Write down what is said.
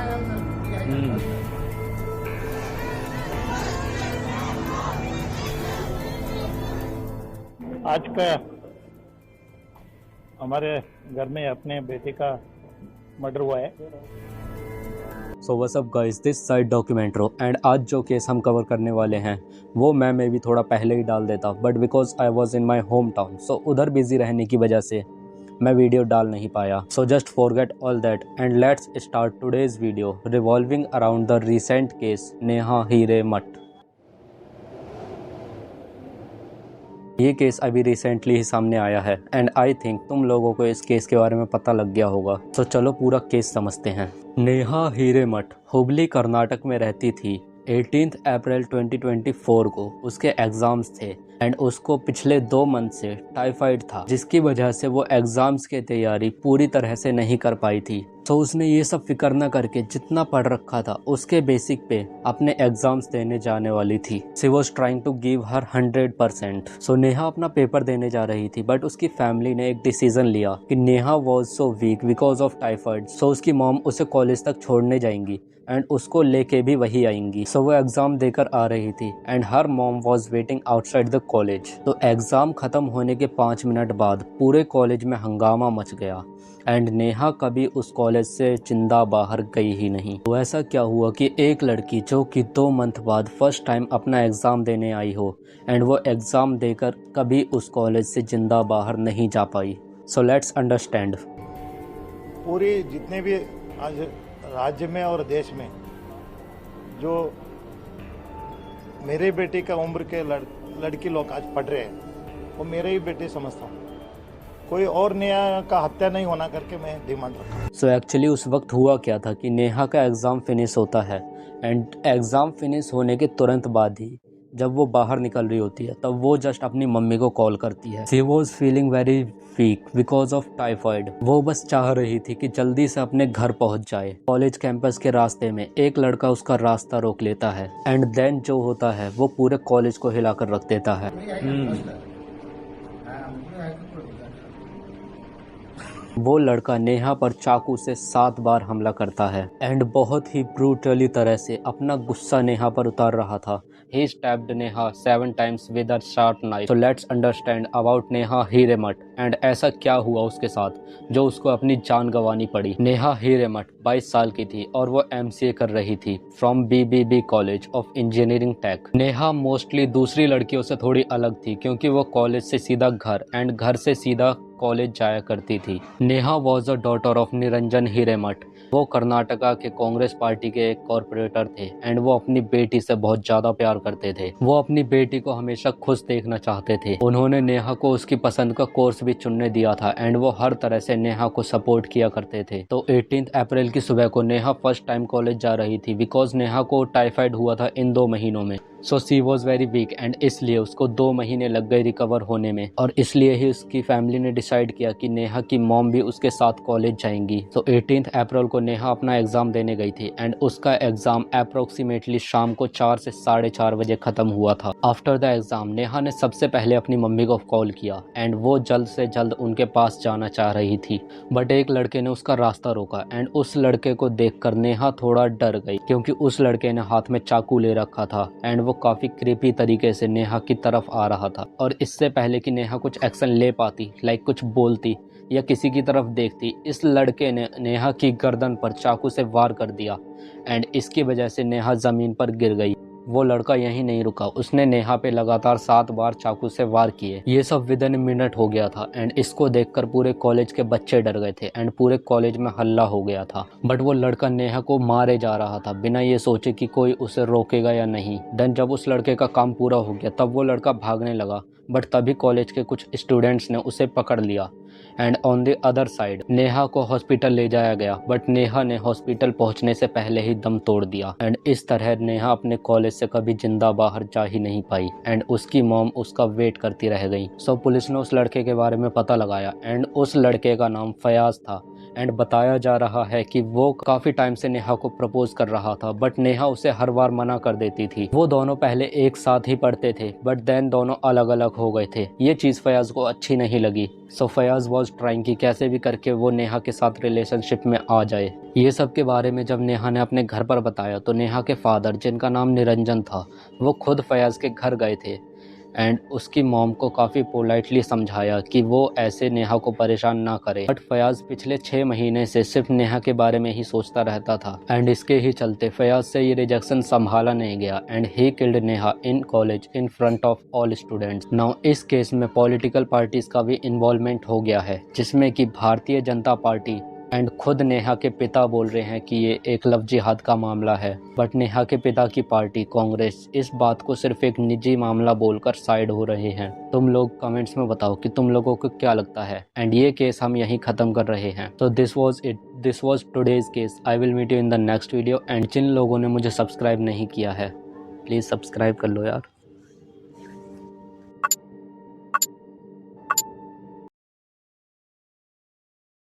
हम्म। आज का हमारे घर में अपने बेटे का मर्डर हुआ है। So what's up guys, this side documentary. And आज जो केस हम कवर करने वाले हैं वो मैं मे भी थोड़ा पहले ही डाल देता, but because I was in my home town, so उधर बिजी रहने की वजह से मैं वीडियो डाल नहीं पाया। So just forget all that and let's start today's video revolving around the recent case Neha Hiremath. ये केस अभी रिसेंटली ही सामने आया है एंड आई थिंक तुम लोगों को इस केस के बारे में पता लग गया होगा। तो चलो पूरा केस समझते हैं। नेहा हीरेमठ हुबली कर्नाटक में रहती थी। 18 अप्रैल 2024 को उसके एग्जाम्स थे एंड उसको पिछले 2 मंथ से टाइफाइड था, जिसकी वजह से वो एग्जाम्स की तैयारी पूरी तरह से नहीं कर पाई थी। तो उसने ये सब फिक्र न करके जितना पढ़ रखा था उसके बेसिक पे अपने एग्जाम्स देने जाने वाली थी। She was trying to give her 100%। So Neha अपना पेपर देने जा रही थी, बट उसकी फैमिली ने एक डिसीजन लिया कि Neha was so weak because of typhoid, so उसकी मॉम उसे कॉलेज तक छोड़ने जाएंगी एंड उसको लेके भी वही आएंगी। सो वो एग्जाम देकर आ रही थी and her mom was waiting outside the college. तो एग्जाम खत्म होने के 5 मिनट बाद पूरे कॉलेज में हंगामा मच गया एंड नेहा कभी उस कॉलेज से जिंदा बाहर गई ही नहीं। तो ऐसा क्या हुआ कि एक लड़की जो कि 2 मंथ बाद फर्स्ट टाइम अपना एग्जाम देने आई हो एंड वो एग्जाम देकर कभी उस कॉलेज से जिंदा बाहर नहीं जा पाई। So let's understand. पूरी जितने भी आज राज्य में और देश में जो मेरे बेटे का उम्र के लड़की लोग आज पढ़ रहे हैं वो मेरे ही बेटे समझता हूँ। कोई और नेहा का हत्या नहीं होना करके मैं डिमांड रखा। सो एक्चुअली उस वक्त हुआ क्या था कि नेहा का एग्ज़ाम फिनिश होता है एंड एग्ज़ाम फिनिश होने के तुरंत बाद ही जब वो बाहर निकल रही होती है तब वो जस्ट अपनी मम्मी को कॉल करती है। She was feeling very weak because of typhoid. वो बस चाह रही थी कि जल्दी से अपने घर पहुंच जाए। कॉलेज कैंपस के रास्ते में एक लड़का उसका रास्ता रोक लेता है एंड देन जो होता है वो पूरे कॉलेज को हिलाकर रख देता है। वो लड़का नेहा पर चाकू से 7 बार हमला करता है एंड बहुत ही ब्रूटली तरह से अपना गुस्सा नेहा पर उतार रहा था। He stabbed Neha 7 times with a sharp knife. So let's understand about Neha Hiremath and ऐसा क्या हुआ उसके साथ जो उसको अपनी जान गंवानी पड़ी। नेहा हीरेमठ 22 साल की थी और वो MCA कर रही थी from BBB college of engineering tech. Neha mostly दूसरी लड़कियों से थोड़ी अलग थी क्योंकि वो कॉलेज से सीधा घर एंड घर से सीधा कॉलेज जाया करती थी। Neha was a daughter of Niranjan Hiremath. वो कर्नाटका के कांग्रेस पार्टी के एक कॉर्पोरेटर थे एंड वो अपनी बेटी से बहुत ज्यादा प्यार करते थे। वो अपनी बेटी को हमेशा खुश देखना चाहते थे। उन्होंने नेहा को उसकी पसंद का कोर्स भी चुनने दिया था एंड वो हर तरह से नेहा को सपोर्ट किया करते थे। तो 18 अप्रैल की सुबह को नेहा फर्स्ट टाइम कॉलेज जा रही थी बिकॉज नेहा को टाइफाइड हुआ था इन 2 महीनों में। सो सी वॉज वेरी वीक एंड इसलिए उसको 2 महीने लग गए रिकवर होने में और इसलिए ही उसकी फैमिली ने डिसाइड किया कि नेहा की मॉम भी उसके साथ कॉलेज जाएंगी। तो 18 अप्रैल को नेहा अपना एग्जाम देने गई थी एंड उसका एग्जाम अप्रोक्सीमेटली शाम को 4 से 4:30 बजे खत्म हुआ था। आफ्टर द एग्जाम नेहा ने सबसे पहले अपनी मम्मी को कॉल किया एंड वो जल्द से जल्द उनके पास जाना चाह रही थी, बट एक लड़के ने उसका रास्ता रोका एंड उस लड़के को देखकर नेहा थोड़ा डर गई क्योंकि उस लड़के ने हाथ में चाकू ले रखा था एंड वो काफी क्रीपी तरीके से नेहा की तरफ आ रहा था। और इससे पहले कि नेहा कुछ एक्शन ले पाती, लाइक कुछ बोलती या किसी की तरफ देखती, इस लड़के ने नेहा की गर्दन पर चाकू से वार कर दिया एंड इसकी वजह से नेहा जमीन पर गिर गई। वो लड़का यहीं नहीं रुका, उसने नेहा पे लगातार 7 बार चाकू से वार किए। ये सब विद इन मिनट हो गया था एंड इसको देखकर पूरे कॉलेज के बच्चे डर गए थे एंड पूरे कॉलेज में हल्ला हो गया था। बट वो लड़का नेहा को मारे जा रहा था बिना ये सोचे कि कोई उसे रोकेगा या नहीं। देन जब उस लड़के का काम पूरा हो गया तब वो लड़का भागने लगा, बट तभी कॉलेज के कुछ स्टूडेंट्स ने उसे पकड़ लिया and on the other side Neha को हॉस्पिटल ले जाया गया, बट नेहा ने हॉस्पिटल पहुंचने से पहले ही दम तोड़ दिया एंड इस तरह नेहा अपने कॉलेज से कभी जिंदा बाहर जा ही नहीं पाई एंड उसकी मॉम उसका वेट करती रह गई। सो पुलिस ने उस लड़के के बारे में पता लगाया एंड उस लड़के का नाम फयाज था एंड बताया जा रहा है कि वो काफी टाइम से नेहा को प्रपोज कर रहा था, बट नेहा उसे हर बार मना कर देती थी। वो दोनों पहले एक साथ ही पढ़ते थे, बट देन दोनों अलग अलग हो गए थे। ये चीज फयाज को अच्छी नहीं लगी। सो फयाज वॉज ट्राइंग कि कैसे भी करके वो नेहा के साथ रिलेशनशिप में आ जाए। ये सब के बारे में जब नेहा ने अपने घर पर बताया तो नेहा के फादर, जिनका नाम निरंजन था, वो खुद फयाज के घर गए थे एंड उसकी मॉम को काफ़ी पोलाइटली समझाया कि वो ऐसे नेहा को परेशान ना करे। बट फयाज पिछले 6 महीने से सिर्फ नेहा के बारे में ही सोचता रहता था एंड इसके ही चलते फयाज से ये रिजेक्शन संभाला नहीं गया and he killed Neha in college in front of all students. Now इस केस में पॉलिटिकल पार्टीज का भी इन्वॉल्वमेंट हो गया है, जिसमें कि भारतीय जनता पार्टी एंड खुद नेहा के पिता बोल रहे हैं कि ये एक लव जिहाद का मामला है। बट नेहा के पिता की पार्टी कांग्रेस इस बात को सिर्फ एक निजी मामला बोलकर साइड हो रहे हैं। तुम लोग कमेंट्स में बताओ कि तुम लोगों को क्या लगता है एंड ये केस हम यहीं खत्म कर रहे हैं। तो this was today's case. I will meet you in the next video and जिन लोगों ने मुझे सब्सक्राइब नहीं किया है प्लीज़ सब्सक्राइब कर लो यार।